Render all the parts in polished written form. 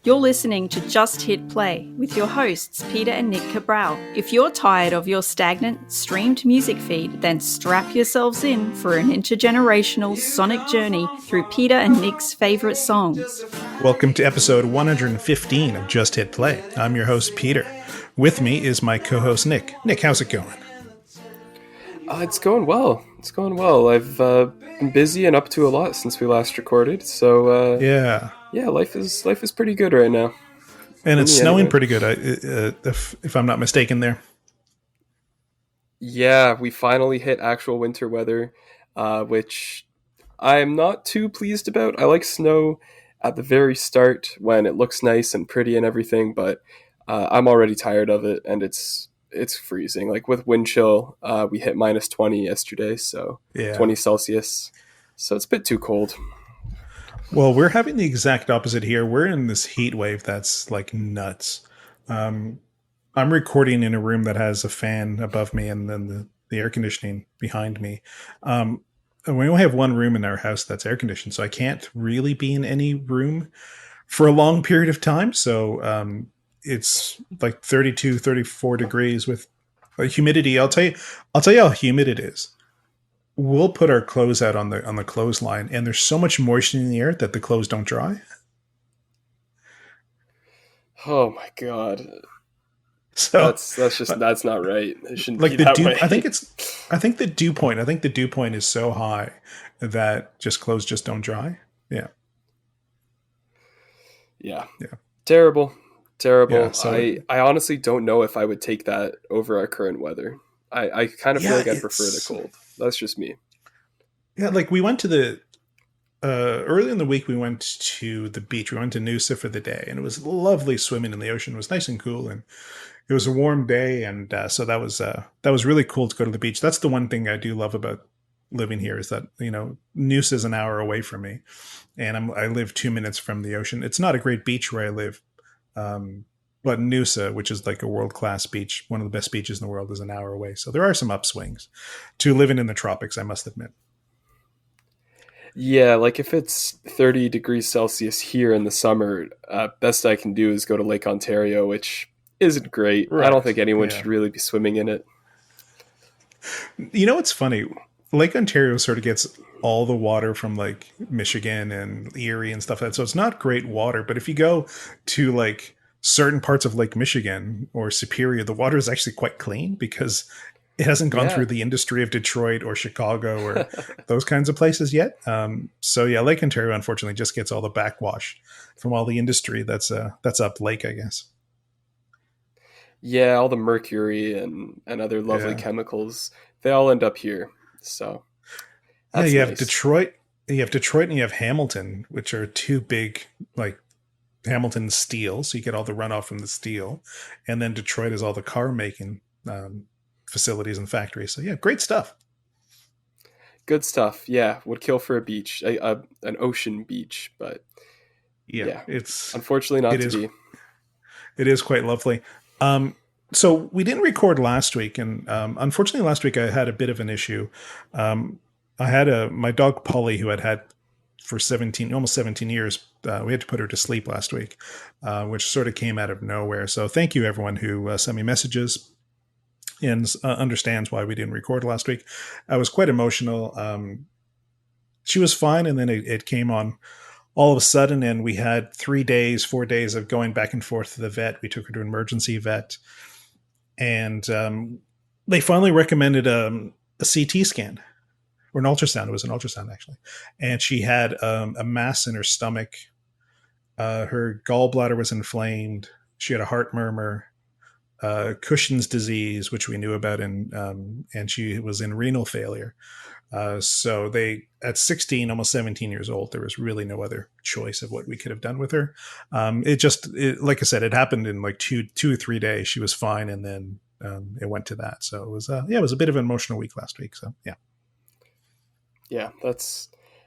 You're listening to Just Hit Play with your hosts, Peter and Nick Cabral. If you're tired of your stagnant, streamed music feed, then strap yourselves in for an intergenerational sonic journey through Peter and Nick's favourite songs. Welcome to episode 115 of Just Hit Play. I'm your host, Peter. With me is my co-host, Nick. Nick, how's it going? It's going well. It's going well. I've been busy and up to a lot since we last recorded. So yeah, life is pretty good right now. And it's snowing pretty good, if I'm not mistaken there. Yeah, we finally hit actual winter weather, which I'm not too pleased about. I like snow at the very start when it looks nice and pretty and everything, but I'm already tired of it, and it's freezing. Like with wind chill, we hit minus 20 yesterday, so 20 Celsius. So it's a bit too cold. Well, we're having the exact opposite here. We're in this heat wave that's like nuts. I'm recording in a room that has a fan above me and then the air conditioning behind me. And we only have one room in our house that's air conditioned, so I can't really be in any room for a long period of time. So it's like 32, 34 degrees with humidity. I'll tell you how humid it is. We'll put our clothes out on the clothesline, and there's so much moisture in the air that the clothes don't dry. Oh my god! So that's not right. It shouldn't like be the that dew. way. I think the dew point. I think the dew point is so high that just clothes just don't dry. Yeah. Terrible. Yeah, so I honestly don't know if I would take that over our current weather. I kind of feel like I'd prefer the cold. That's just me. Yeah, like we went to the early in the week. We went to the beach. We went to Dsouza for the day, and it was lovely swimming in the ocean. It was nice and cool, and it was a warm day, and so that was really cool to go to the beach. That's the one thing I do love about living here is that Dsouza is an hour away from me, and I live 2 minutes from the ocean. It's not a great beach where I live. But Dsouza, which is like a world-class beach, one of the best beaches in the world, is an hour away. So there are some upswings to living in the tropics, I must admit. Yeah, like if it's 30 degrees Celsius here in the summer, best I can do is go to Lake Ontario, which isn't great. Right. I don't think anyone should really be swimming in it. You know what's funny? Lake Ontario sort of gets all the water from like Michigan and Erie and stuff like that. So it's not great water. But if you go to like certain parts of Lake Michigan or Superior, the water is actually quite clean because it hasn't gone through the industry of Detroit or Chicago or those kinds of places yet. So yeah, Lake Ontario unfortunately just gets all the backwash from all the industry that's up lake, I guess. Yeah, all the mercury and other lovely chemicals, they all end up here. So you have Detroit, and you have Hamilton, which are two big like Hamilton steel, so you get all the runoff from the steel, and then Detroit is all the car making facilities and factories. So yeah, great stuff. Good stuff. Yeah, would kill for a beach, an ocean beach, but yeah, it's unfortunately not to be. It is quite lovely. So we didn't record last week, and unfortunately last week I had a bit of an issue. I had my dog Polly, who had for almost 17 years. We had to put her to sleep last week, which sort of came out of nowhere. So thank you everyone who sent me messages and understands why we didn't record last week. I was quite emotional. She was fine, and then it came on all of a sudden, and we had 4 days of going back and forth to the vet. We took her to an emergency vet, and they finally recommended a CT scan or an ultrasound. It was an ultrasound actually, and she had a mass in her stomach. Her gallbladder was inflamed. She had a heart murmur, Cushing's disease, which we knew about, and she was in renal failure. So they, at 16, almost 17 years old, there was really no other choice of what we could have done with her. Like I said, it happened in like two or 3 days. She was fine. And then it went to that. So it was a bit of an emotional week last week. So yeah. Yeah.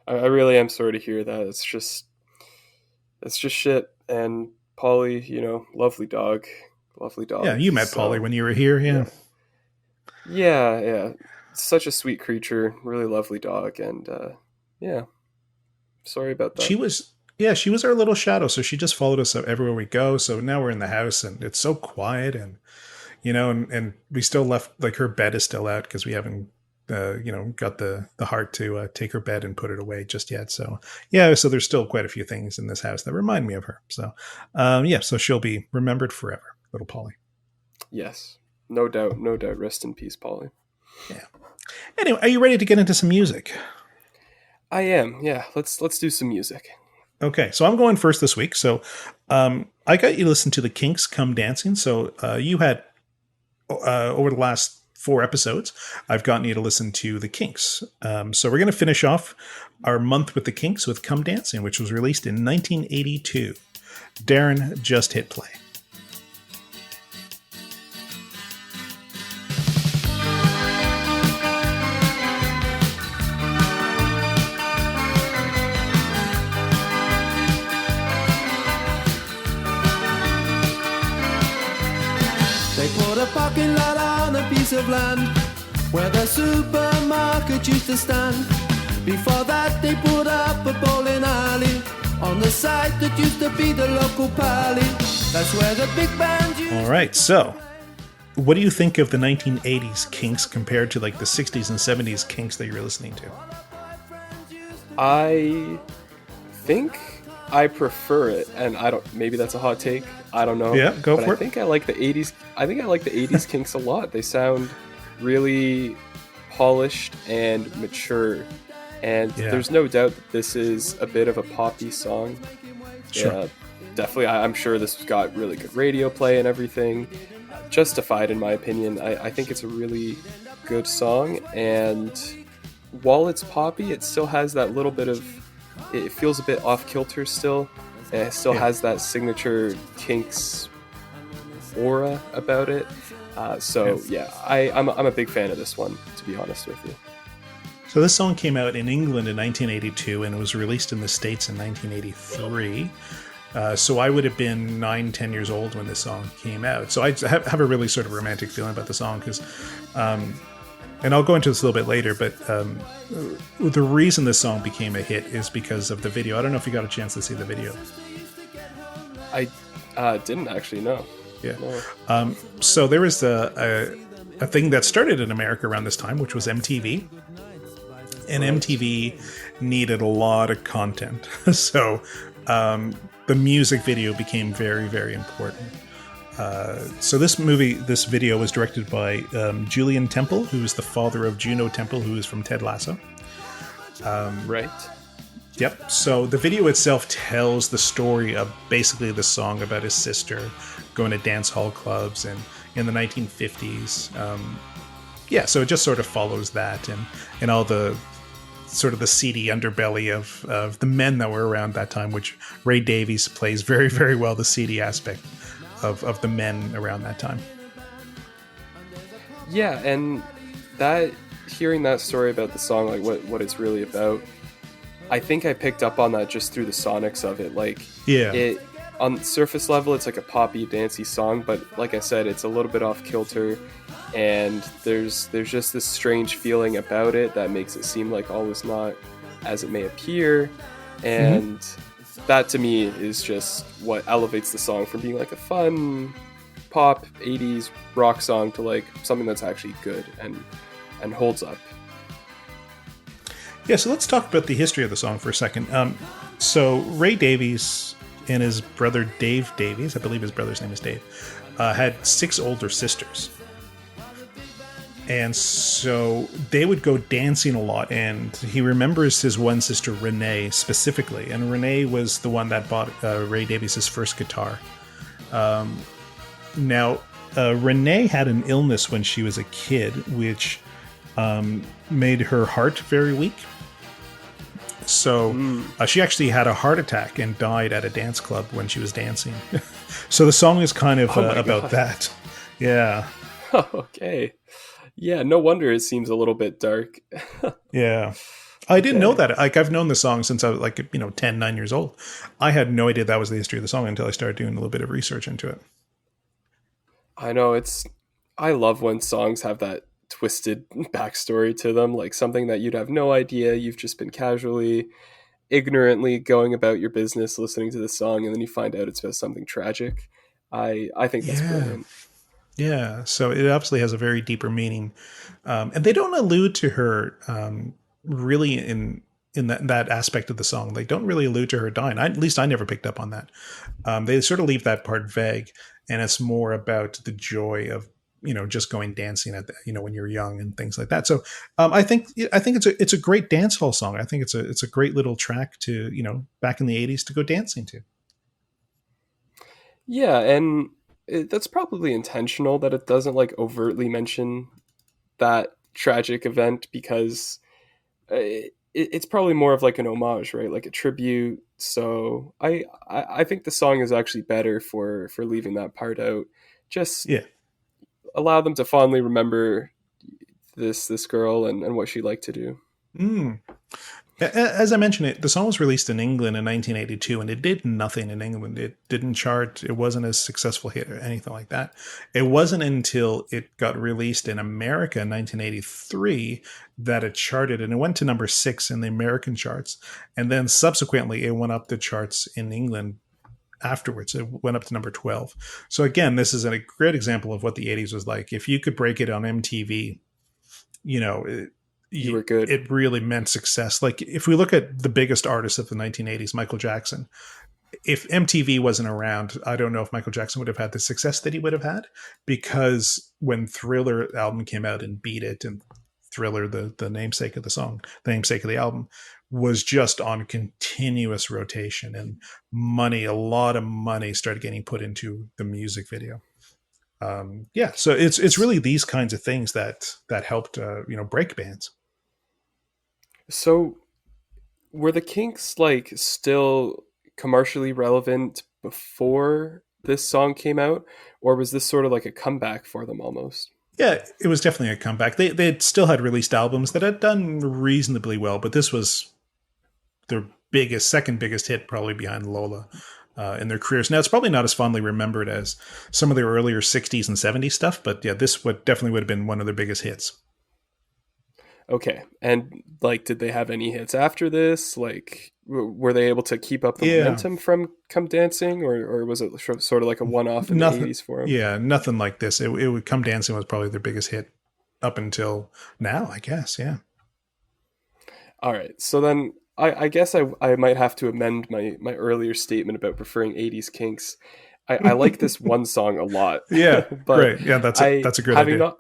I really am sorry to hear that. It's just shit. And Polly, lovely dog. Yeah. You met Polly when you were here. Yeah. Yeah. Such a sweet creature, really lovely dog, and sorry about that. Yeah, she was our little shadow, so she just followed us everywhere we go. So now we're in the house, and it's so quiet, and and we still left, like, her bed is still out because we haven't, got the heart to take her bed and put it away just yet. So yeah, so there's still quite a few things in this house that remind me of her. So yeah, so she'll be remembered forever, little Polly. Yes, no doubt, no doubt. Rest in peace, Polly. Yeah. Anyway, are you ready to get into some music? I am. Yeah, let's do some music. Okay, so I'm going first this week. So I got you to listen to the Kinks, Come Dancing. So you had, over the last 4 episodes, I've gotten you to listen to the Kinks. So we're going to finish off our month with the Kinks with Come Dancing, which was released in 1982. Darren, just hit play. They put a parking lot on a piece of land where the supermarket used to stand. Before that they put up a bowling alley on the site that used to be the local pally. That's where the big band used. All right, so what do you think of the 1980s Kinks compared to like the 60s and 70s Kinks that you're listening to? I think I prefer it, and maybe that's a hot take. I don't know. Yeah, go for it. I think I like the 80s. I think I like the 80s Kinks a lot. They sound really polished and mature, and there's no doubt that this is a bit of a poppy song. Sure. Yeah, definitely. I'm sure this got really good radio play and everything. Justified, in my opinion. I think it's a really good song, and while it's poppy, it still has that little bit of. It feels a bit off kilter still. It still has that signature Kinks aura about it. I'm a big fan of this one, to be honest with you. So this song came out in England in 1982 and it was released in the States in 1983. So I would have been 9-10 years old when this song came out. So I have a really sort of romantic feeling about the song because, and I'll go into this a little bit later, but the reason this song became a hit is because of the video. I don't know if you got a chance to see the video. I didn't actually know. Yeah. No. So there was a thing that started in America around this time, which was MTV. And MTV needed a lot of content. So the music video became very, very important. So this video was directed by Julian Temple, who is the father of Juno Temple, who is from Ted Lasso. Right. Yep. So the video itself tells the story of basically the song about his sister going to dance hall clubs and in the 1950s. So it just sort of follows that and all the sort of the seedy underbelly of the men that were around that time, which Ray Davies plays very, very well, the seedy aspect of the men around that time. Yeah, and that hearing that story about the song, like what it's really about, I think I picked up on that just through the sonics of it. Like, it on surface level, it's like a poppy, dancey song, but like I said, it's a little bit off kilter, and there's just this strange feeling about it that makes it seem like all is not as it may appear, and that to me is just what elevates the song from being like a fun pop 80s rock song to like something that's actually good and holds up. Yeah, so let's talk about the history of the song for a second. So Ray Davies and his brother Dave Davies, I believe his brother's name is Dave, had 6 older sisters. And so they would go dancing a lot, and he remembers his one sister, Renee, specifically. And Renee was the one that bought Ray Davies' first guitar. Now, Renee had an illness when she was a kid, which made her heart very weak. So she actually had a heart attack and died at a dance club when she was dancing. So the song is kind of about that. Yeah. Okay. Yeah, no wonder it seems a little bit dark. Yeah. I didn't know that. Like, I've known the song since I was 10, 9 years old. I had no idea that was the history of the song until I started doing a little bit of research into it. I know, I love when songs have that twisted backstory to them, like something that you'd have no idea, you've just been casually ignorantly going about your business, listening to the song, and then you find out it's about something tragic. I think that's Yeah. brilliant. Yeah. So it obviously has a very deeper meaning. And they don't allude to her really in that aspect of the song. They don't really allude to her dying. At least I never picked up on that. They sort of leave that part vague, and it's more about the joy of just going dancing at when you're young and things like that. So I think it's a great dance hall song. I think it's a great little track to back in the '80s to go dancing to. Yeah, and that's probably intentional that it doesn't like overtly mention that tragic event, because it's probably more of like an homage, right? Like a tribute. So I think the song is actually better for leaving that part out. Just Yeah. allow them to fondly remember this girl and what she liked to do. Mm. As I mentioned, the song was released in England in 1982, and it did nothing in England. It didn't chart. It wasn't a successful hit or anything like that. It wasn't until it got released in America in 1983 that it charted, and it went to number 6 in the American charts. And then subsequently, it went up the charts in England afterwards. It went up to number 12. So again, this is a great example of what the 80s was like. If you could break it on MTV, You were good. it really meant success. Like if we look at the biggest artist of the 1980s, Michael Jackson, if MTV wasn't around, I don't know if Michael Jackson would have had the success that he would have had, because when Thriller album came out and Beat It, and Thriller, the namesake of the song, the namesake of the album, was just on continuous rotation, and a lot of money started getting put into the music video. So it's really these kinds of things that helped break bands. So were the Kinks like still commercially relevant before this song came out, or was this sort of like a comeback for them almost? Yeah, it was definitely a comeback. They still had released albums that had done reasonably well, but this was their second biggest hit, probably behind Lola, in their careers. Now, it's probably not as fondly remembered as some of their earlier '60s and '70s stuff, but yeah, this definitely would have been one of their biggest hits. Okay, and like, did they have any hits after this? Like, were they able to keep up the Yeah. momentum from Come Dancing, or was it sort of like a one-off in Nothing. the '80s for them? Yeah, nothing like this. It would Come Dancing was probably their biggest hit up until now, I guess. Yeah. All right, so then I guess I might have to amend my earlier statement about preferring '80s Kinks. I like this one song a lot. Yeah, but great. Yeah, that's a great idea.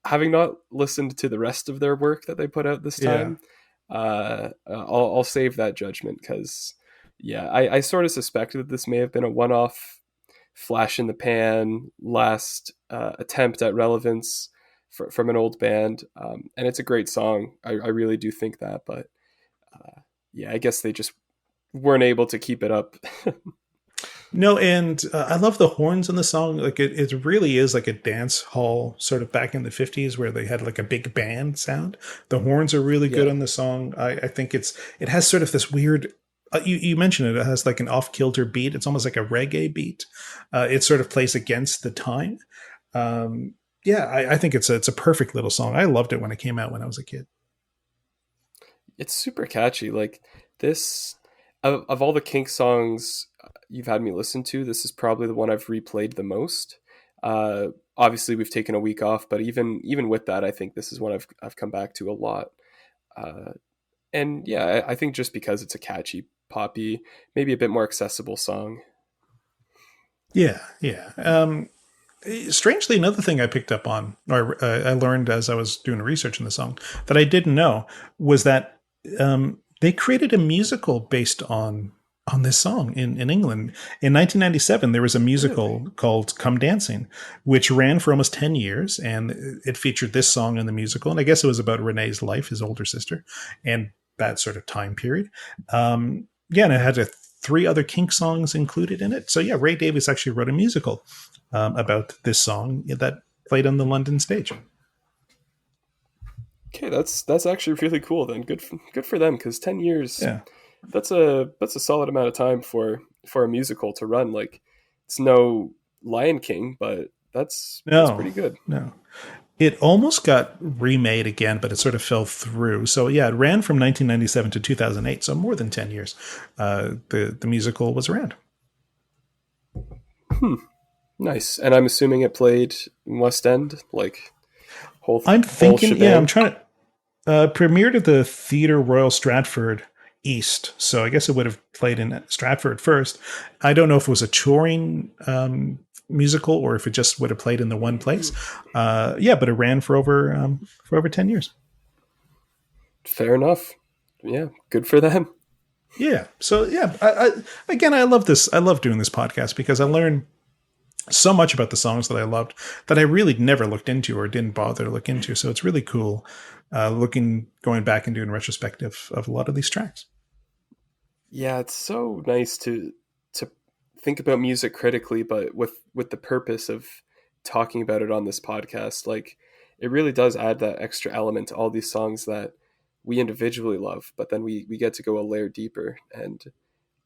Having not listened to the rest of their work that they put out this time, I'll save that judgment, because I sort of suspected that this may have been a one-off, flash in the pan, last attempt at relevance from an old band, and it's a great song. I really do think that, but I guess they just weren't able to keep it up. No, and I love the horns in the song. Like it really is like a dance hall sort of back in the '50s where they had like a big band sound. The horns are really good on the song. I think it has sort of this weird. You mentioned it. It has like an off-kilter beat. It's almost like a reggae beat. It sort of plays against the time. I think it's a perfect little song. I loved it when it came out when I was a kid. It's super catchy. Like this, of all the Kink songs you've had me listen to, this is probably the one I've replayed the most. Obviously, we've taken a week off, but even with that, I think this is one I've come back to a lot. I think just because it's a catchy, poppy, maybe a bit more accessible song. Yeah. Strangely, another thing I picked up on, or I learned as I was doing research in the song that I didn't know, was that they created a musical based on this song in England. In 1997, there was a musical called Come Dancing, which ran for almost 10 years, and it featured this song in the musical. And I guess it was about Renee's life, his older sister, and that sort of time period. And it had 3 other Kink songs included in it. So yeah, Ray Davies actually wrote a musical about this song that played on the London stage. Okay, that's actually really cool. Then good for them, because 10 years. Yeah. That's a solid amount of time for a musical to run. Like, it's no Lion King, but that's pretty good. No. It almost got remade again, but it sort of fell through. So yeah, it ran from 1997 to 2008, so more than 10 years. The musical was around. Nice. And I'm assuming it played in West End, like I'm thinking, shebang? yeah, I'm trying to. Premiered at the Theatre Royal Stratford East, so I guess it would have played in Stratford first. I don't know if it was a touring musical or if it just would have played in the one place. Yeah, but it ran for over 10 years. Fair enough. Yeah, good for them. Yeah. So yeah, I love this. I love doing this podcast because I learn so much about the songs that I loved that I really never looked into or didn't bother to look into. So it's really cool going back and doing retrospective of a lot of these tracks. Yeah, it's so nice to think about music critically, but with the purpose of talking about it on this podcast. Like, it really does add that extra element to all these songs that we individually love, but then we get to go a layer deeper, and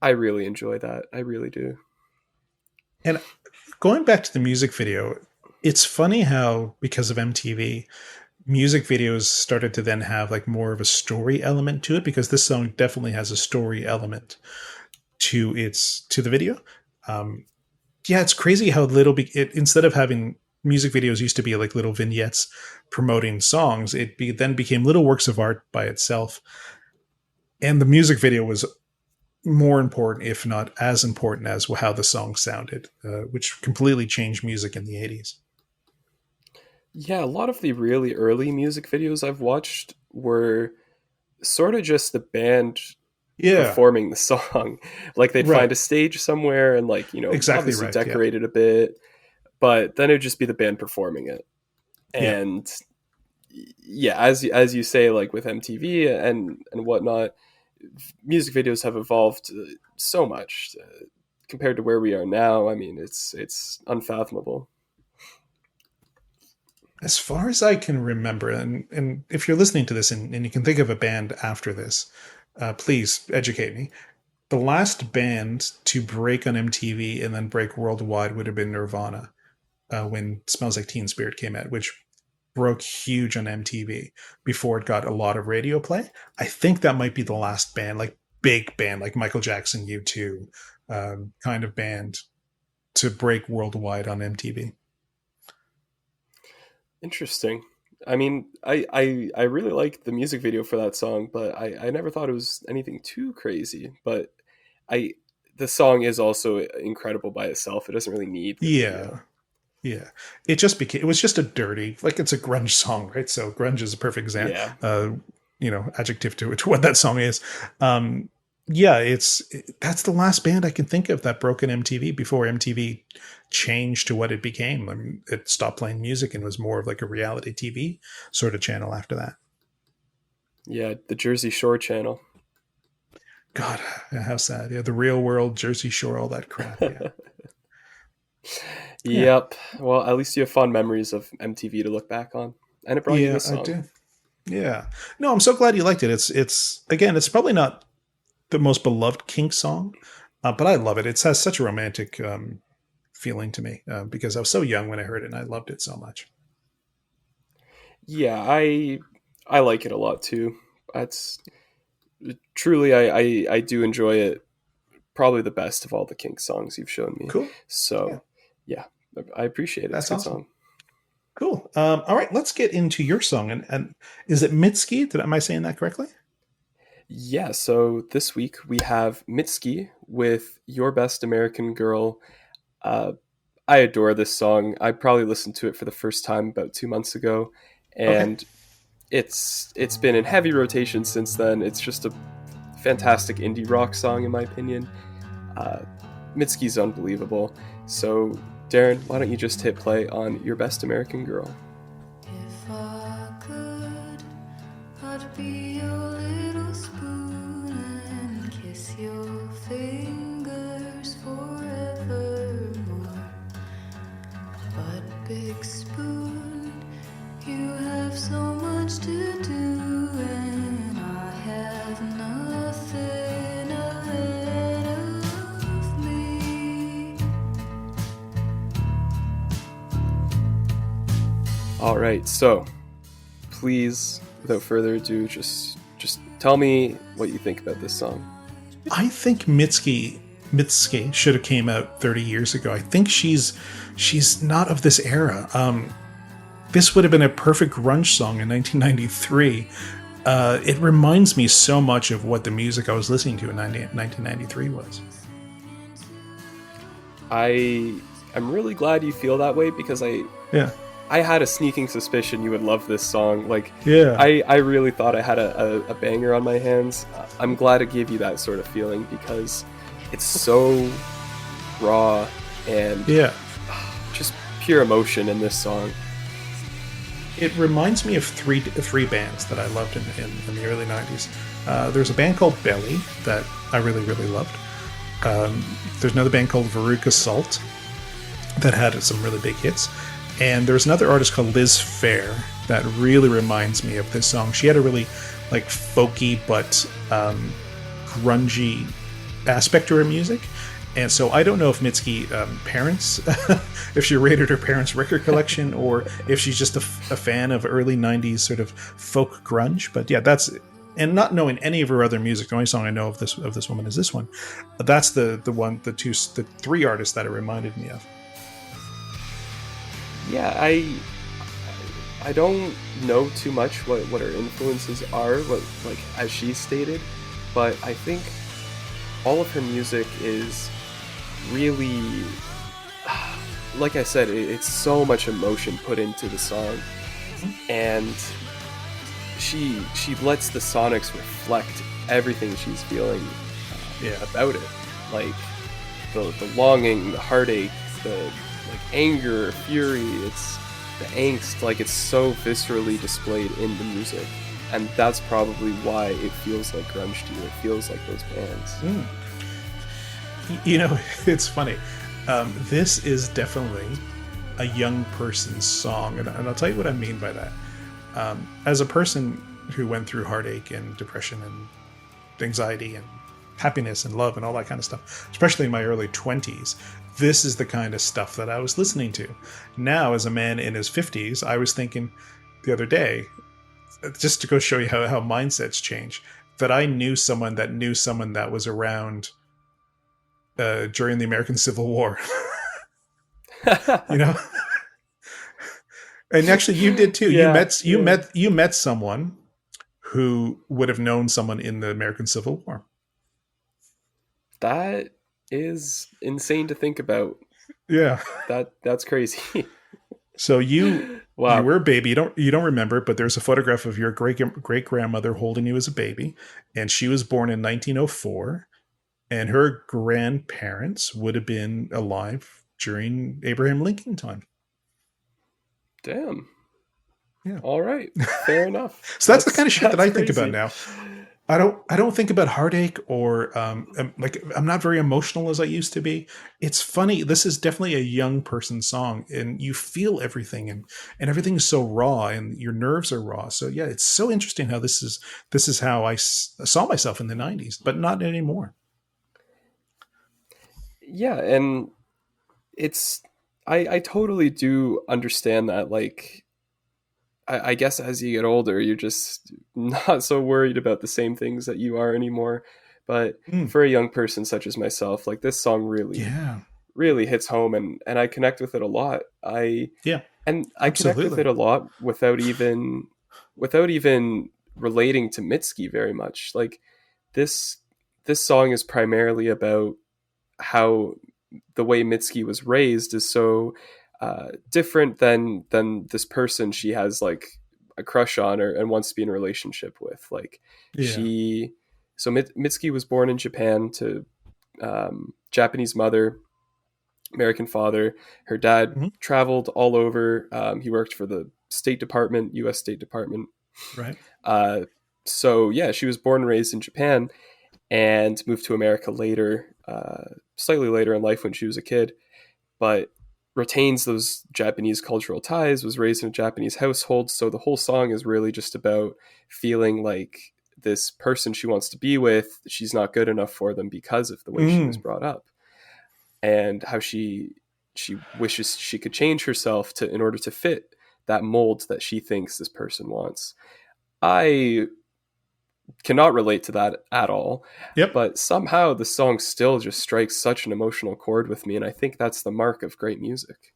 I really enjoy that. I really do. And going back to the music video, it's funny how, because of MTV, music videos started to then have like more of a story element to it, because this song definitely has a story element to the video. Yeah, it's crazy how little instead of having music videos used to be like little vignettes promoting songs, then became little works of art by itself. And the music video was more important, if not as important, as how the song sounded, which completely changed music in the 80s. Yeah, a lot of the really early music videos I've watched were sort of just the band performing the song. Like, they'd find a stage somewhere and, like, exactly obviously decorate it a bit, but then it would just be the band performing it. And yeah, as you say, like with MTV and whatnot, music videos have evolved so much compared to where we are now. I mean, it's unfathomable. As far as I can remember, and if you're listening to this and you can think of a band after this, please educate me. The last band to break on MTV and then break worldwide would have been Nirvana, when Smells Like Teen Spirit came out, which broke huge on MTV before it got a lot of radio play. I think that might be the last band, like big band, like Michael Jackson, U2 kind of band to break worldwide on MTV. Interesting. I mean, I really like the music video for that song, but I never thought it was anything too crazy. But the song is also incredible by itself. It doesn't really need the video. Yeah. It was just a dirty, like, it's a grunge song, right? So grunge is a perfect example, adjective to what that song is. That's the last band I can think of that broke an MTV before MTV changed to what it became. I mean, it stopped playing music and was more of like a reality TV sort of channel after that. Yeah, the Jersey Shore channel. God, how sad. Yeah, the Real World, Jersey Shore, all that crap. Yeah. Yep. Well, at least you have fond memories of MTV to look back on, and it brought you this song. I do. Yeah. No, I'm so glad you liked it. It's probably not the most beloved Kinks song, but I love it. It has such a romantic feeling to me because I was so young when I heard it, and I loved it so much. Yeah, I like it a lot too. It's truly, I do enjoy it. Probably the best of all the Kinks songs you've shown me. Cool. So yeah, I appreciate it. That's it's a good awesome. Song. Cool. All right, let's get into your song. And is it Mitski? Am I saying that correctly? Yeah, so this week we have Mitski with Your Best American Girl. I adore this song. I probably listened to it for the first time about 2 months ago, and it's been in heavy rotation since then. It's just a fantastic indie rock song, in my opinion. Mitski's unbelievable. So, Darren, why don't you just hit play on Your Best American Girl? If I could, I'd be your little spoon and kiss your fingers forevermore. But big spoon, you have so much to do, and I have nothing ahead of me. All right, so please, without further ado, just tell me what you think about this song. I think Mitski should have came out 30 years ago. I think she's not of this era. This would have been a perfect grunge song in 1993. It reminds me so much of what the music I was listening to in 1993 was. I'm really glad you feel that way, because Yeah. I had a sneaking suspicion you would love this song. Like, Yeah. I really thought I had a banger on my hands. I'm glad it gave you that sort of feeling, because it's so raw and Yeah. just pure emotion in this song. It reminds me of three bands that I loved in the early 90s. There's a band called Belly that I really, really loved. There's another band called Veruca Salt that had some really big hits. And there's another artist called Liz Phair that really reminds me of this song. She had a really like folky but grungy aspect to her music. And so I don't know if Mitski parents, if she raided her parents' record collection, or if she's just a fan of early 90s sort of folk grunge. But yeah, that's, and not knowing any of her other music, the only song I know of this woman is this one. That's the three artists that it reminded me of. Yeah, I don't know too much what her influences are, like as she stated, but I think all of her music is really, like I said, it's so much emotion put into the song, and she lets the sonics reflect everything she's feeling about it, like the longing, the heartache, the like anger, fury, it's the angst, like it's so viscerally displayed in the music, and that's probably why it feels like grunge to you. It feels like those bands. You know, it's funny. This is definitely a young person's song, and I'll tell you what I mean by that. As a person who went through heartache and depression and anxiety and happiness and love and all that kind of stuff, especially in my early 20s, this is the kind of stuff that I was listening to. Now, as a man in his 50s, I was thinking the other day, just to go show you how mindsets change, that I knew someone that was around during the American Civil War. You know? And actually you did too. Yeah, You met someone who would have known someone in the American Civil War. That is insane to think about. Yeah. That's crazy. So you Wow. you were a baby. You don't remember, but there's a photograph of your great grandmother holding you as a baby, and she was born in 1904, and her grandparents would have been alive during Abraham Lincoln time. Damn. Yeah. All right. Fair enough. So that's the kind of shit that I think crazy. about now. I don't think about heartache or like I'm not very emotional as I used to be. It's funny. This is definitely a young person's song, and you feel everything, and everything is so raw, and your nerves are raw. So yeah, it's so interesting how this is how I saw myself in the 90s, but not anymore. Yeah, and it's I totally do understand that. Like, I guess as you get older, you're just not so worried about the same things that you are anymore. But for a young person such as myself, like this song really hits home, and I connect with it a lot. I connect with it a lot without even relating to Mitski very much. Like this song is primarily about how the way Mitski was raised is so different than this person she has like a crush on and wants to be in a relationship with. Like Mitski was born in Japan to Japanese mother, American father. Her dad traveled all over. He worked for the State Department, U.S. State Department. Right. So yeah, she was born and raised in Japan and moved to America later, slightly later in life when she was a kid, but retains those Japanese cultural ties, was raised in a Japanese household. So the whole song is really just about feeling like this person she wants to be with, she's not good enough for them because of the way she was brought up, and how she wishes she could change herself in order to fit that mold that she thinks this person wants. I cannot relate to that at all. Yep. But somehow the song still just strikes such an emotional chord with me, and I think that's the mark of great music.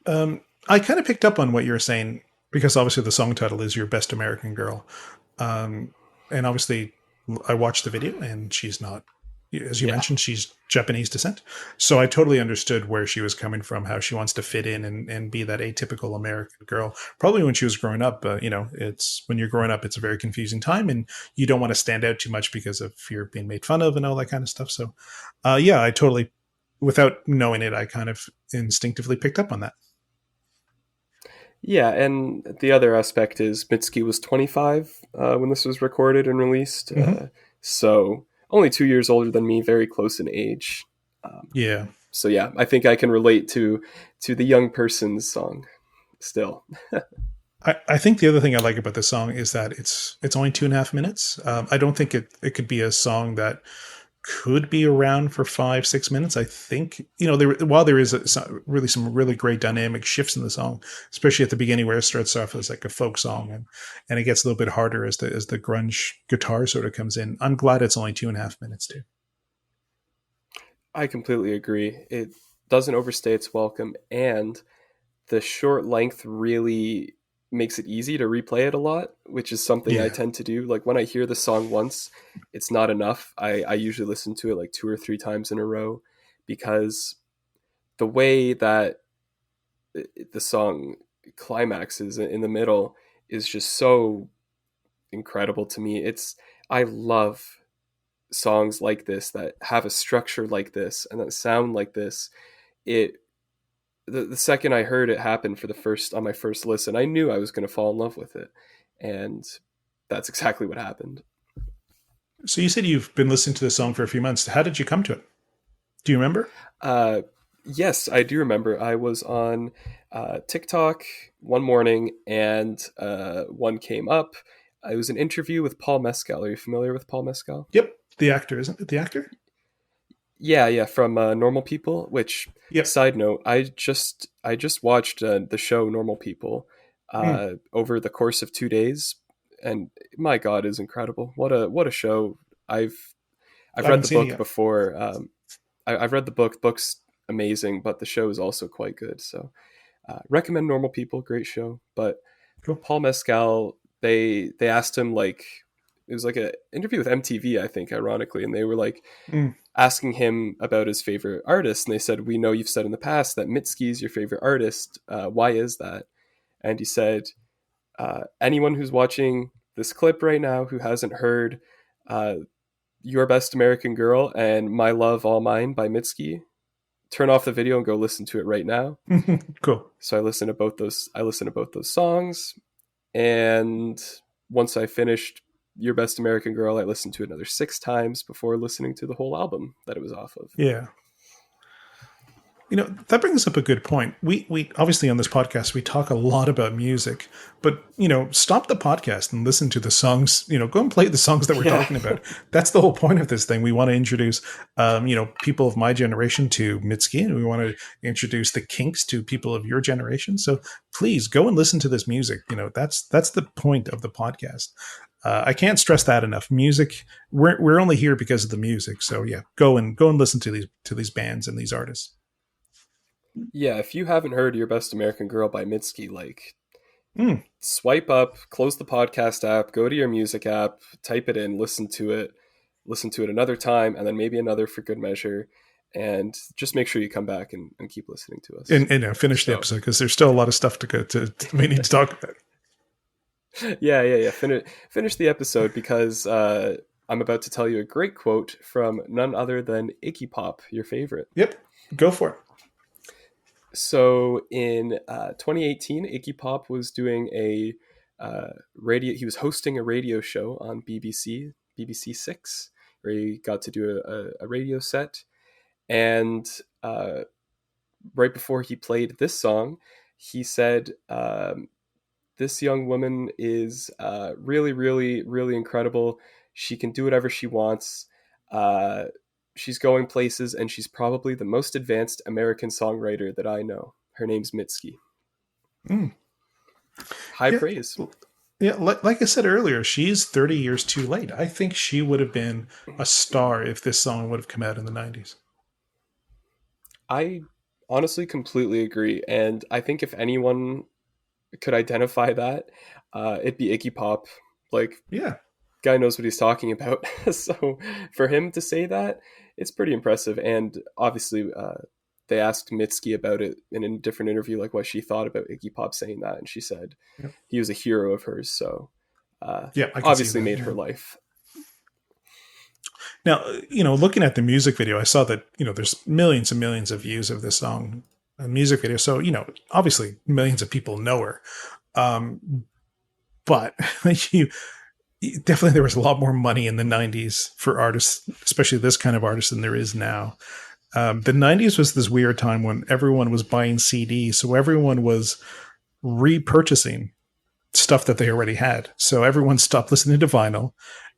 I kind of picked up on what you were saying because obviously the song title is Your Best American Girl. And obviously I watched the video and she's not, as you mentioned, she's Japanese descent. So I totally understood where she was coming from, how she wants to fit in and be that atypical American girl. Probably when she was growing up, it's when you're growing up, it's a very confusing time and you don't want to stand out too much because of fear of being made fun of and all that kind of stuff. So I totally, without knowing it, I kind of instinctively picked up on that. Yeah, and the other aspect is Mitski was 25 when this was recorded and released. So only 2 years older than me, very close in age. Yeah. So yeah, I think I can relate to the young person's song still. I think the other thing I like about this song is that it's only 2.5 minutes. I don't think it could be a song that could be around for 5-6 minutes. I think, while there is some really great dynamic shifts in the song, especially at the beginning where it starts off as like a folk song and it gets a little bit harder as the grunge guitar sort of comes in. I'm glad it's only 2.5 minutes too. I completely agree. It doesn't overstay its welcome, and the short length really makes it easy to replay it a lot, which is something I tend to do. Like when I hear the song once, it's not enough. I usually listen to it like 2 or 3 times in a row, because the way that the song climaxes in the middle is just so incredible to me. I love songs like this that have a structure like this and that sound like this. The second I heard it happen on my first listen, I knew I was going to fall in love with it. And that's exactly what happened. So you said you've been listening to the song for a few months. How did you come to it? Do you remember? Yes, I do remember. I was on TikTok one morning and one came up. It was an interview with Paul Mescal. Are you familiar with Paul Mescal? Yep. The actor, isn't it? The actor? Yeah, from Normal People, which, side note, I just watched the show Normal People over the course of 2 days, and my God, is incredible. What a show. I've read the book before. I've read the book. Book's amazing, but the show is also quite good. So recommend Normal People, great show. But cool. Paul Mescal, they asked him, like, it was like an interview with MTV, I think, ironically, and they were like asking him about his favorite artist, and they said, "We know you've said in the past that Mitski is your favorite artist. Why is that?" And he said, "Anyone who's watching this clip right now who hasn't heard Your Best American Girl and My Love All Mine by Mitski, turn off the video and go listen to it right now." Cool. So I listened to both those songs, and once I finished Your Best American Girl, I listened to it another 6 times before listening to the whole album that it was off of. Yeah. That brings up a good point. We obviously on this podcast, we talk a lot about music, but, stop the podcast and listen to the songs, go and play the songs that we're talking about. That's the whole point of this thing. We want to introduce, people of my generation to Mitski, and we want to introduce the Kinks to people of your generation. So please go and listen to this music. That's the point of the podcast. I can't stress that enough. Music, we're only here because of the music. So yeah, go and listen to these bands and these artists. Yeah, if you haven't heard Your Best American Girl by Mitski, swipe up, close the podcast app, go to your music app, type it in, listen to it another time, and then maybe another for good measure, and just make sure you come back and keep listening to us. And finish the episode, because there's still a lot of stuff to go to we need to talk about. Yeah. Finish the episode, because I'm about to tell you a great quote from none other than Iggy Pop, your favorite. Yep, go for it. So in 2018, Iggy Pop was doing he was hosting a radio show on BBC 6, where he got to do a radio set. And right before he played this song, he said, "This young woman is really, really, really incredible. She can do whatever she wants. She's going places, and she's probably the most advanced American songwriter that I know. Her name's Mitski." High Yeah. praise. Yeah, like I said earlier, she's 30 years too late. I think she would have been a star if this song would have come out in the 90s. I honestly completely agree. And I think if anyone could identify that, it'd be Iggy Pop. Like, Yeah. guy knows what he's talking about. So for him to say that, it's pretty impressive. And obviously, they asked Mitski about it in a different interview, like what she thought about Iggy Pop saying that, and she said he was a hero of hers. So Yeah, I can see obviously that, made yeah. her life. Now, looking at the music video, I saw that, there's millions and millions of views of this song, music video. So, obviously millions of people know her. But definitely there was a lot more money in the 90s for artists, especially this kind of artist, than there is now. The 90s was this weird time when everyone was buying CDs. So everyone was repurchasing stuff that they already had. So everyone stopped listening to vinyl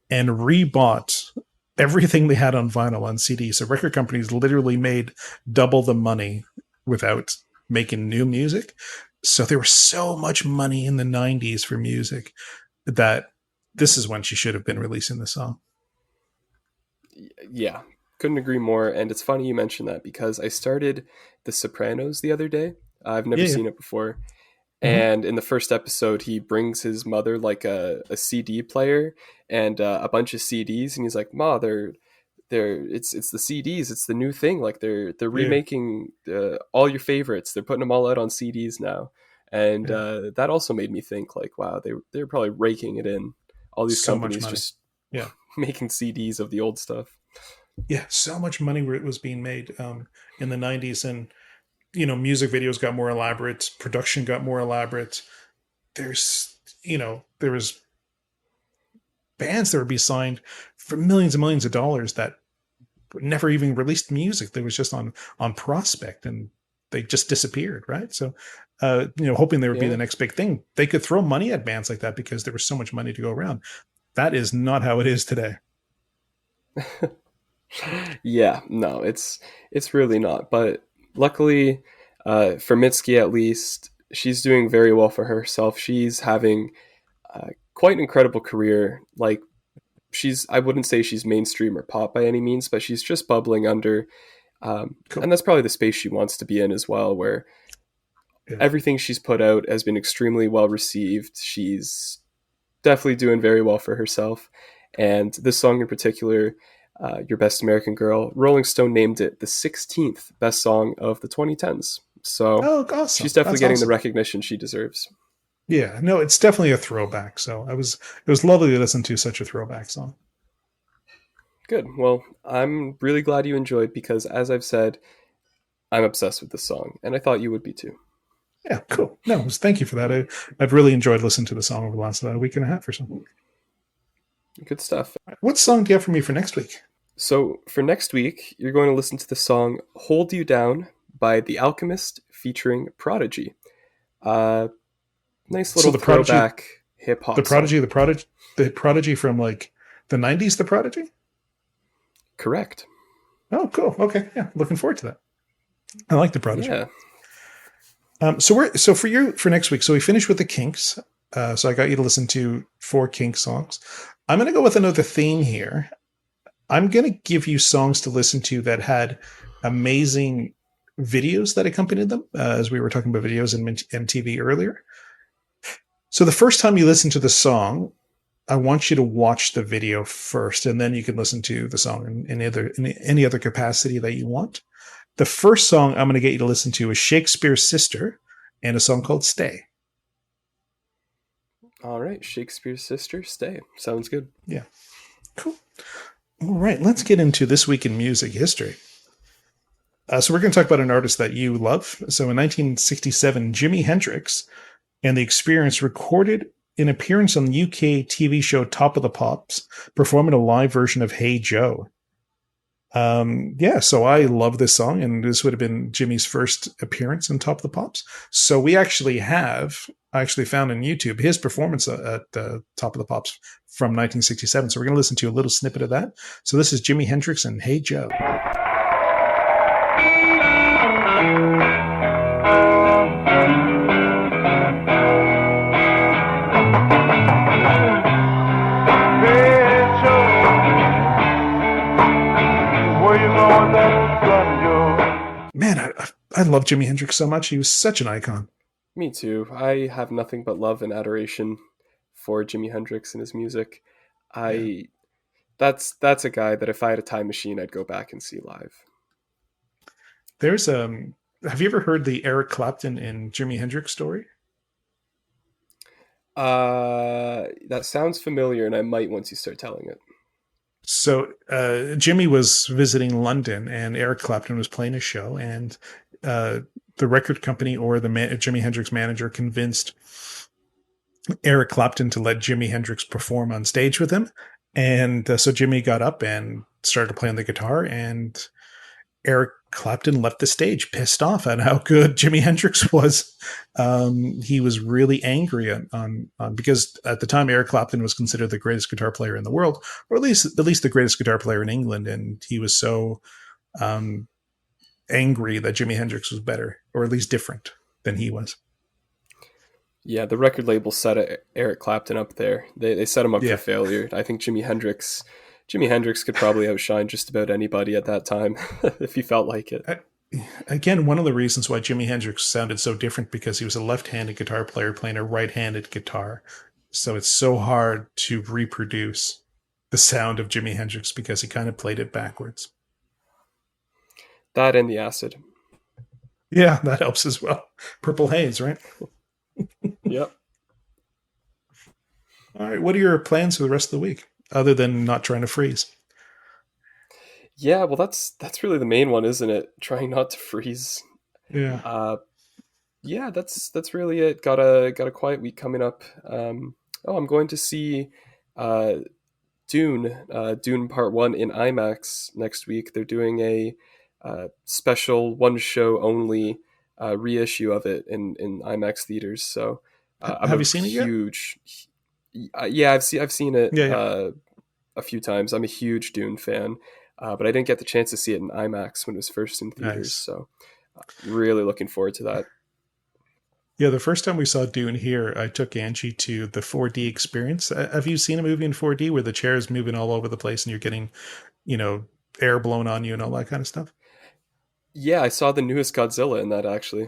and rebought everything they had on vinyl on CD. So record companies literally made double the money without making new music. So there was so much money in the 90s for music that this is when she should have been releasing the song. Yeah, couldn't agree more. And it's funny you mentioned that because I started The Sopranos the other day. I've never seen it before. And in the first episode, he brings his mother like a CD player and a bunch of CDs, and he's like, "Ma, it's the CDs, it's the new thing. Like they're remaking all your favorites. They're putting them all out on CDs now." And that also made me think, like, wow, they're probably raking it in. All these So companies much money. just Yeah. making CDs of the old stuff. Yeah, so much money was being made in the 90s, and music videos got more elaborate, production got more elaborate. There was bands that would be signed for millions and millions of dollars that never even released music. That was just on prospect, and they just disappeared, right? So, hoping there would be the next big thing. They could throw money at bands like that because there was so much money to go around. That is not how it is today. Yeah, no, it's really not. But luckily, for Mitski at least, she's doing very well for herself. She's having quite an incredible career. Like, I wouldn't say she's mainstream or pop by any means, but she's just bubbling under. Cool. And that's probably the space she wants to be in as well, where everything she's put out has been extremely well received. She's definitely doing very well for herself. And this song in particular, Your Best American Girl, Rolling Stone named it the 16th best song of the 2010s. So awesome. She's definitely getting awesome. the recognition she deserves. Yeah, no, it's definitely a throwback. So it was lovely to listen to such a throwback song. Good. Well, I'm really glad you enjoyed, because as I've said, I'm obsessed with this song, and I thought you would be too. Yeah, cool. No, thank you for that. I've really enjoyed listening to the song over the last week and a half or so. Good stuff. What song do you have for me for next week? So for next week, you're going to listen to the song Hold You Down by The Alchemist featuring Prodigy. Nice little throwback hip hop. The Prodigy from like the 90s, The Prodigy? Correct. Oh, cool. Okay. Yeah. Looking forward to that. I like The Prodigy. Yeah. So for next week, so we finished with the Kinks. So I got you to listen to 4 Kinks songs. I'm going to go with another theme here. I'm going to give you songs to listen to that had amazing videos that accompanied them, as we were talking about videos in MTV earlier. So the first time you listen to the song, I want you to watch the video first, and then you can listen to the song in any other capacity that you want. The first song I'm going to get you to listen to is Shakespeare's Sister and a song called Stay. All right. Shakespeare's Sister, Stay. Sounds good. Yeah. Cool. All right. Let's get into This Week in Music History. So we're going to talk about an artist that you love. So in 1967, Jimi Hendrix and The Experience recorded an appearance on the UK TV show Top of the Pops, performing a live version of Hey Joe. So I love this song, and this would have been Jimmy's first appearance in Top of the Pops. So I actually found on YouTube his performance at Top of the Pops from 1967. So we're going to listen to a little snippet of that. So this is Jimi Hendrix and Hey Joe. love Jimi Hendrix so much. He was such an icon. Me too. I have nothing but love and adoration for Jimi Hendrix and his music. Yeah. That's a guy that if I had a time machine, I'd go back and see live. There's have you ever heard the Eric Clapton and Jimi Hendrix story? That sounds familiar, and I might once you start telling it. So Jimmy was visiting London, and Eric Clapton was playing a show, and the record company or the Jimi Hendrix manager convinced Eric Clapton to let Jimi Hendrix perform on stage with him. And so Jimmy got up and started playing the guitar, and Eric Clapton left the stage pissed off at how good Jimi Hendrix was. He was really angry on because at the time Eric Clapton was considered the greatest guitar player in the world, or at least the greatest guitar player in England, and he was so angry that Jimi Hendrix was better, or at least different than he was. Yeah, the record label set Eric Clapton up there. They set him up for failure. I think Jimi Hendrix could probably outshine just about anybody at that time if he felt like it. Again, one of the reasons why Jimi Hendrix sounded so different because he was a left-handed guitar player playing a right-handed guitar. So it's so hard to reproduce the sound of Jimi Hendrix because he kind of played it backwards. That and the acid. Yeah, that helps as well. Purple Haze, right? Yep. All right. What are your plans for the rest of the week, other than not trying to freeze? Yeah, well, that's really the main one, isn't it? Trying not to freeze. Yeah. Yeah, that's really it. Got a quiet week coming up. I'm going to see Dune Part 1 in IMAX next week. They're doing a special one show only reissue of it in IMAX theaters. So have you seen it yet? Yeah, I've seen it Yeah. a few times. I'm a huge Dune fan, but I didn't get the chance to see it in IMAX when it was first in theaters. Nice. So really looking forward to that. Yeah, the first time we saw Dune here, I took Angie to the 4D experience. Have you seen a movie in 4D where the chair is moving all over the place and you're getting, air blown on you and all that kind of stuff? Yeah, I saw the newest Godzilla in that, actually.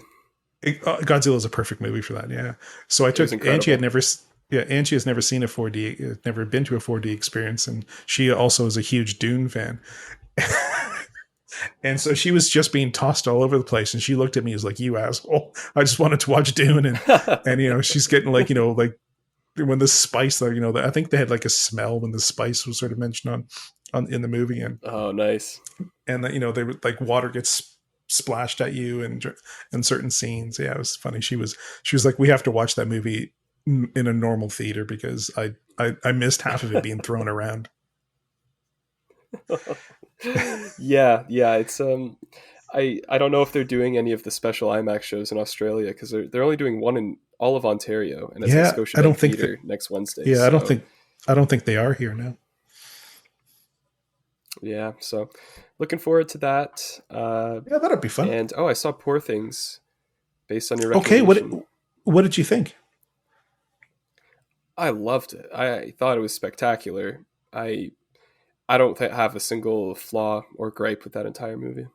Godzilla is a perfect movie for that. Yeah. So I took Angie Angie has never seen a 4D, never been to a 4D experience, and she also is a huge Dune fan. And so she was just being tossed all over the place, and she looked at me as like, "You asshole! I just wanted to watch Dune," and she's getting like when the spice, I think they had like a smell when the spice was sort of mentioned on in the movie, and oh, nice. And that they would like water gets splashed at you and in certain scenes. Yeah, it was funny. She was like, "We have to watch that movie in a normal theater because I missed half of it being thrown around." yeah, it's I don't know if they're doing any of the special IMAX shows in Australia because they're only doing one in all of Ontario, and it's at Scotiabank Theatre next Wednesday. Yeah, so. I don't think they are here now. Yeah, so looking forward to that. Yeah, that'll be fun. And I saw Poor Things based on your recommendation. Okay, what did you think? I loved it. I thought it was spectacular. I don't have a single flaw or gripe with that entire movie.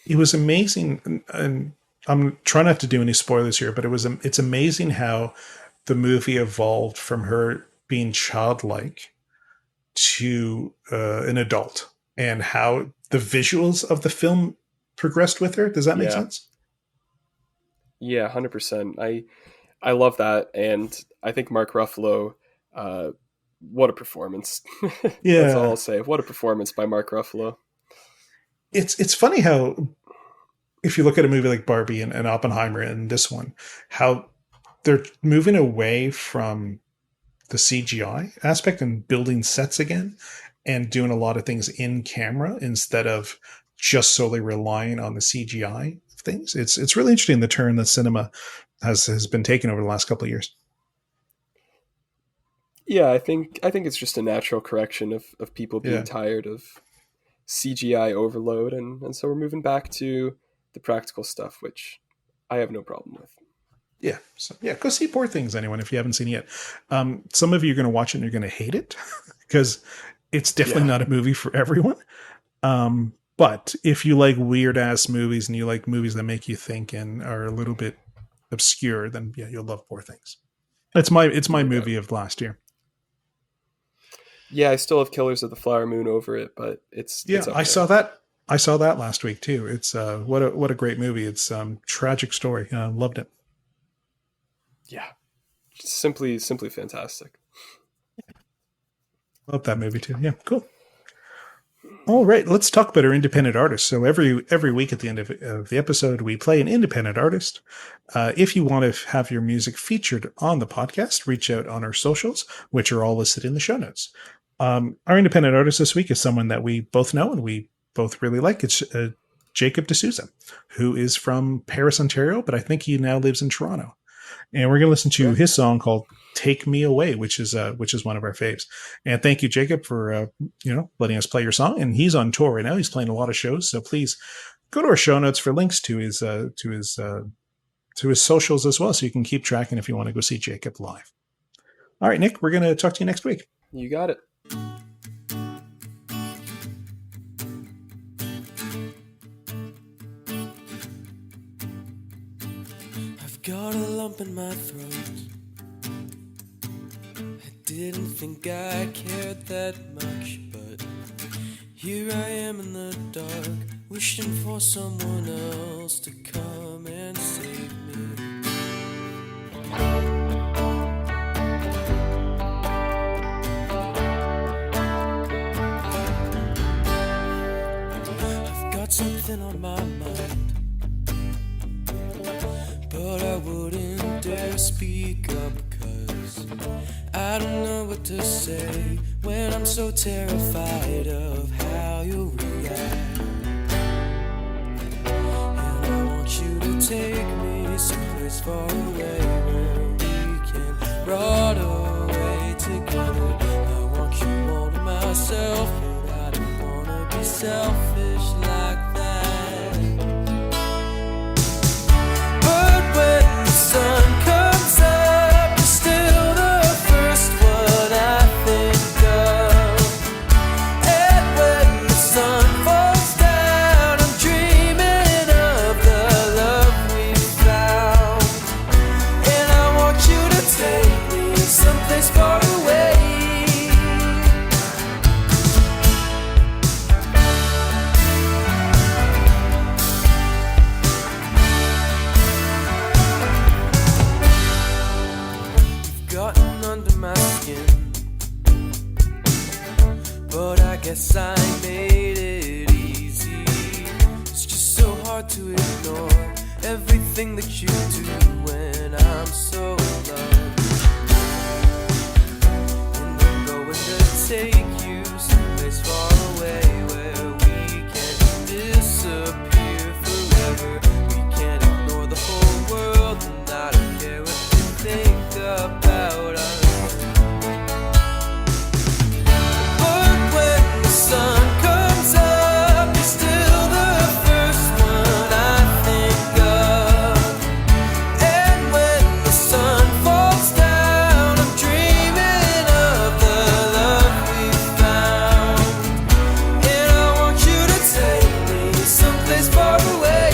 It was amazing, and I'm trying not to do any spoilers here, but it's amazing how the movie evolved from her being childlike to an adult, and how the visuals of the film progressed with her. Does that make sense? Yeah, 100%. I love that, and I think Mark Ruffalo, what a performance. Yeah. That's all I'll say. What a performance by Mark Ruffalo. It's funny how, if you look at a movie like Barbie and Oppenheimer and this one, how they're moving away from the CGI aspect and building sets again and doing a lot of things in camera instead of just solely relying on the CGI things. It's really interesting the turn that cinema has been taking over the last couple of years. Yeah, I think it's just a natural correction of people being tired of CGI overload, and so we're moving back to the practical stuff, which I have no problem with. Yeah, so go see Poor Things, anyone, if you haven't seen it yet. Some of you are going to watch it and you're going to hate it because it's definitely not a movie for everyone. But if you like weird ass movies and you like movies that make you think and are a little bit obscure, then yeah, you'll love Poor Things. It's my movie of last year. Yeah, I still have Killers of the Flower Moon over it, but it's up I there. saw that. I saw that last week too. It's what a great movie. It's tragic story. Loved it. Yeah, simply fantastic. Love that movie too. Yeah, cool. All right, let's talk about our independent artists. So every week at the end of the episode, we play an independent artist. If you want to have your music featured on the podcast, reach out on our socials, which are all listed in the show notes. Our independent artist this week is someone that we both know and we both really like. It's Jacob Dsouza, who is from Paris, Ontario, but I think he now lives in Toronto. And we're going to listen to his song called "Take Me Away," which is one of our faves. And thank you, Jacob, for letting us play your song. And he's on tour right now. He's playing a lot of shows. So please go to our show notes for links to his socials as well, so you can keep tracking if you want to go see Jacob live. All right, Nick, we're going to talk to you next week. You got it. Got a lump in my throat. I didn't think I cared that much, but here I am in the dark, wishing for someone else to come and save me. I've got something on my mind, but I wouldn't dare speak up, 'cause I don't know what to say when I'm so terrified of how you'll react. And I want you to take me someplace far away where we can rot away together. I want you all to myself, but I don't wanna be selfish like that. Sun comes up, you're still the first one I think of. And when the sun falls down, I'm dreaming of the love we found. And I want you to take me someplace far away. Under my skin, but I guess I made it easy. It's just so hard to ignore everything that you do when I'm so alone. And I'm going to take you someplace far away where we can disappear forever. We can't ignore the whole world, and I don't care what you think about us. Sun comes up, you're still the first one I think of. And when the sun falls down, I'm dreaming of the love we found. And I want you to take me someplace far away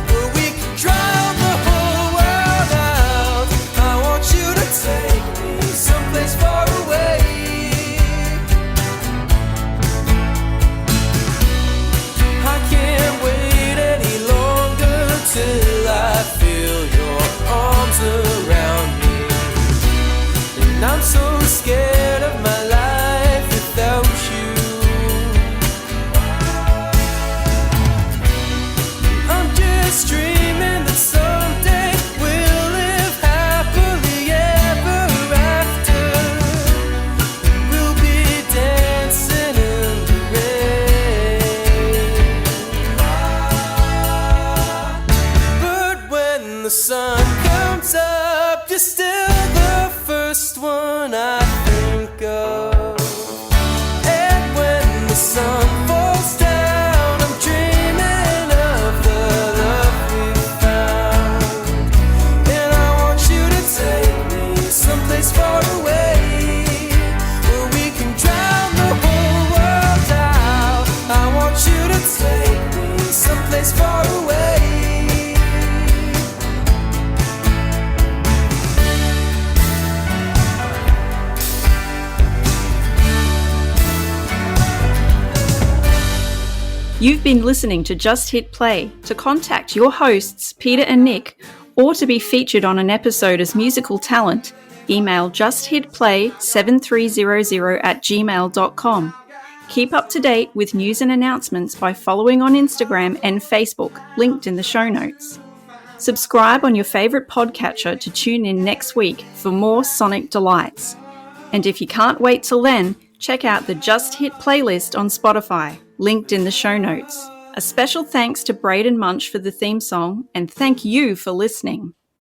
where we can drown the whole world out. I want you to take me someplace far away. Till I feel your arms around me. And I'm so scared of my life without you. I'm just dreaming that someday we'll live happily ever after. We'll be dancing in the rain. The sun comes up, you're still the first one I think of. And when the sun falls down, I'm dreaming of the love we found. And I want you to take me someplace far away where we can drown the whole world out. I want you You've been listening to Just Hit Play. To contact your hosts, Peter and Nick, or to be featured on an episode as musical talent, email justhitplay7300@gmail.com. Keep up to date with news and announcements by following on Instagram and Facebook, linked in the show notes. Subscribe on your favourite podcatcher to tune in next week for more sonic delights. And if you can't wait till then, check out the Just Hit playlist on Spotify, linked in the show notes. A special thanks to Braden Munch for the theme song, and thank you for listening.